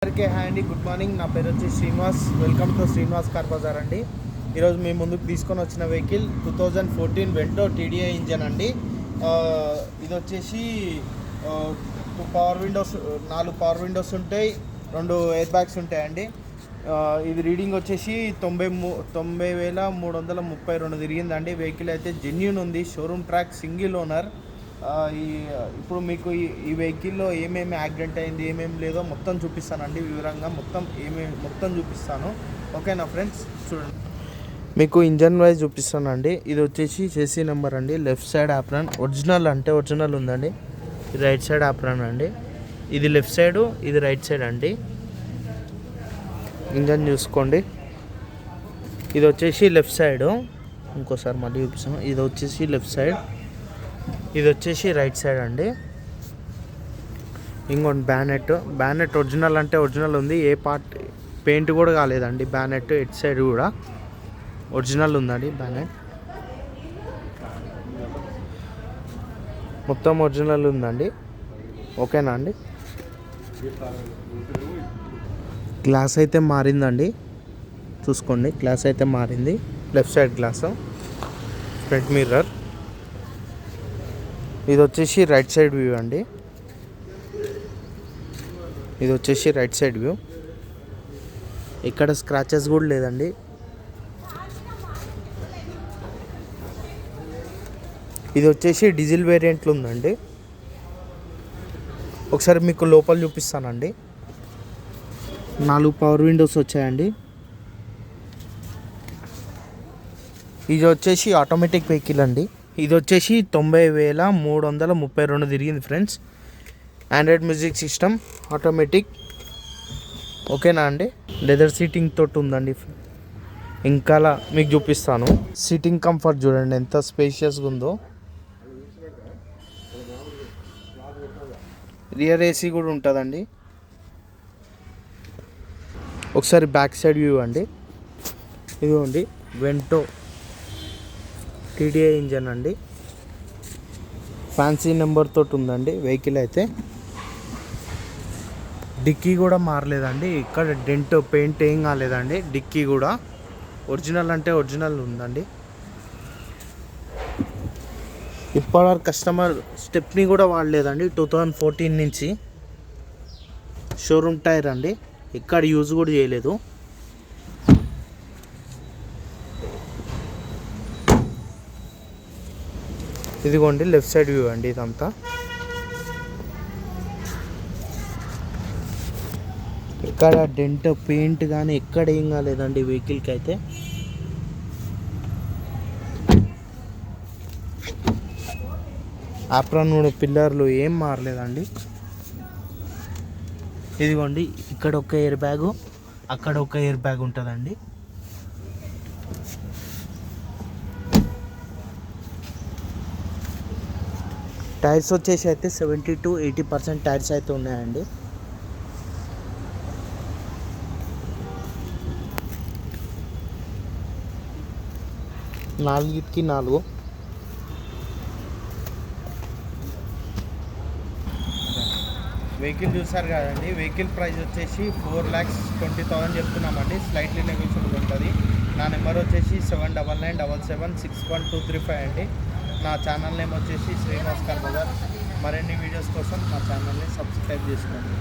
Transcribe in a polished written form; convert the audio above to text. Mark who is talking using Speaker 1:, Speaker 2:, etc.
Speaker 1: అందరికీ హాయ్ అండి, good morning. నా పేరు వచ్చి Srinivas. Welcome to Srinivas car Bazaar అండి. ఈరోజు మీ ముందుకు తీసుకొని వచ్చిన వెహికల్ 2014 వెంటో టీడీఐ ఇంజన్ అండి. ఇది వచ్చేసి 4 పవర్ విండోస్ ఉంటాయి, 2 ఎయిర్ బ్యాగ్స్ ఉంటాయండి. ఇది రీడింగ్ వచ్చేసి 90,332 తిరిగిందండి. వెహికల్ అయితే జెన్యూన్ ఉంది, షోరూమ్ ట్రాక్, సింగిల్ ఓనర్. ఇప్పుడు మీకు ఈ వెహికల్లో ఏమేమి యాక్సిడెంట్ అయింది, ఏమేమి లేదో మొత్తం చూపిస్తానండి. వివరంగా మొత్తం చూపిస్తాను. ఓకేనా ఫ్రెండ్స్, చూడండి. మీకు ఇంజన్ వైజ్ చూపిస్తానండి. ఇది వచ్చేసి చేసీ నెంబర్ అండి. లెఫ్ట్ సైడ్ ఆప్రాన్ ఒరిజినల్ అంటే ఒరిజినల్ ఉందండి. రైట్ సైడ్ ఆప్రాన్ అండి. ఇది లెఫ్ట్ సైడ్, ఇది రైట్ సైడ్ అండి. ఇంజన్ చూసుకోండి. ఇది వచ్చేసి లెఫ్ట్ సైడ్, ఇంకోసారి మళ్ళీ చూపిస్తాను. ఇది వచ్చేసి లెఫ్ట్ సైడ్, ఇది వచ్చేసి రైట్ సైడ్ అండి. ఇంకోటి బ్యానెట్ ఒరిజినల్ అంటే ఒరిజినల్ ఉంది. ఏ పార్ట్ పెయింట్ కూడా కాలేదండి. బ్యానెట్ ఎట్ సైడ్ కూడా ఒరిజినల్ ఉందండి. బ్యానెట్ మొత్తం ఒరిజినల్ ఉందండి. ఓకేనా అండి. గ్లాస్ అయితే మారిందండి, చూసుకోండి. గ్లాస్ అయితే మారింది. Left side glass, front mirror. ఇది వచ్చేసి రైట్ సైడ్ వ్యూ అండి. ఇది వచ్చేసి రైట్ సైడ్ వ్యూ. ఇక్కడ స్క్రాచెస్ కూడా లేదండి. ఇది వచ్చేసి డీజిల్ వేరియంట్లో ఉందండి. ఒకసారి మీకు లోపల చూపిస్తానండి. 4 పవర్ విండోస్ వచ్చాయండి. ఇది వచ్చేసి ఆటోమేటిక్ వెహికల్ అండి. ఇది వచ్చేసి 90,332 తిరిగింది friends. Android music system, automatic. ఓకేనా అండి. లెదర్ సీటింగ్ తోటి ఉందండి. ఇంకా మీకు చూపిస్తాను. సీటింగ్ కంఫర్ట్ చూడండి ఎంత స్పేషియస్గా ఉందో. రియర్ ఏసీ కూడా ఉంటుందండి. ఒకసారి బ్యాక్ సైడ్ వ్యూ అండి. ఇదిగోండి, వెంటో టీడీఐ ఇంజన్ అండి. ఫ్యాన్సీ నెంబర్ తోటి ఉందండి వెహికల్ అయితే. డిక్కీ కూడా మారలేదండి. ఇక్కడ డెంట్ పెయింట్ ఏం కాలేదండి. డిక్కీ కూడా ఒరిజినల్ అంటే ఒరిజినల్ ఉందండి. ఇప్పటివరకు కస్టమర్ స్టెప్ని కూడా వాడలేదండి. 2014 నుంచి షోరూమ్ టైర్ అండి. ఇక్కడ యూజ్ కూడా చేయలేదు. ఇదిగోండి లెఫ్ట్ సైడ్ వ్యూ అండి. ఇదంతా ఇక్కడ డెంట్ పెయింట్ కానీ ఎక్కడ ఏం కాలేదండి వెహికల్కి అయితే. ఆప్రాన్ పిల్లర్లు ఏం మారలేదండి. ఇదిగోండి, ఇక్కడ ఒక ఎయిర్ బ్యాగు, అక్కడ ఒక ఎయిర్ బ్యాగ్ ఉంటుందండి. టైర్స్ వచ్చేసి అయితే 70 to 80% టైర్స్ అయితే ఉన్నాయండి. నాలుగిటికి 4. వెహికల్ చూసారు కదండి. వెహికల్ ప్రైస్ వచ్చేసి 4,20,000 చెప్తున్నామండి. స్లైట్లీ నెగోషియబుల్ ఉంటుంది. నా నెంబర్ వచ్చేసి 7997761235 అండి. నా ఛానల్ నేమ్ వచ్చేసి శ్రీనివాస్ కార్ బజార్. మరిన్ని వీడియోస్ కోసం మా ఛానల్ని సబ్స్క్రైబ్ చేసుకోండి.